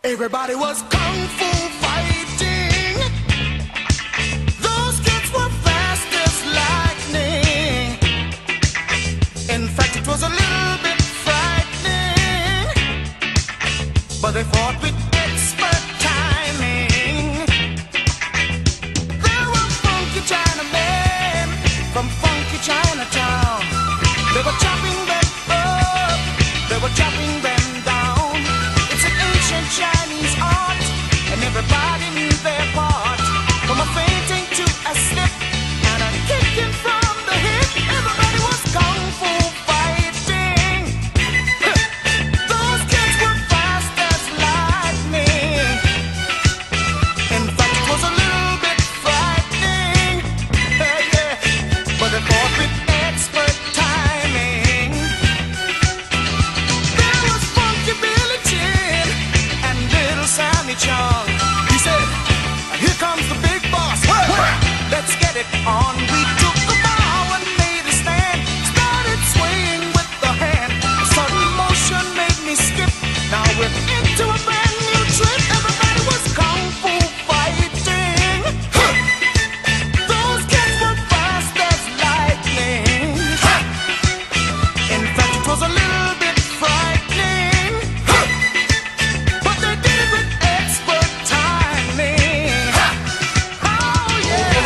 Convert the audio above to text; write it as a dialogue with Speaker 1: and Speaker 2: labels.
Speaker 1: Everybody was kung fu fighting. Those kids were fast as lightning. In fact, it was a little bit frightening, but they fought with expert timing. There were funky Chinamen from funky Chinatown. They were chopping them up, they were chopping them down. It's an ancient Chinese art, and everybody knew their part. From a fainting to a slip and a kicking from the hip, everybody was kung fu fighting. Those kids were fast as lightning. In fact, it was a little bit frightening, yeah, but they fought with expert timing. There was Funky Billy Chin and Little Sammy Chung. He said, "Here comes the big boss. Let's get it on." We took the bow and made a stand. Started swaying with the hand. A sudden motion made me skip. Now we're into a brand new trip. Everybody was kung fu fighting. Those kids were fast as lightning. In fact, it was a little bit frightening, but they did it with expert timing. Oh yeah.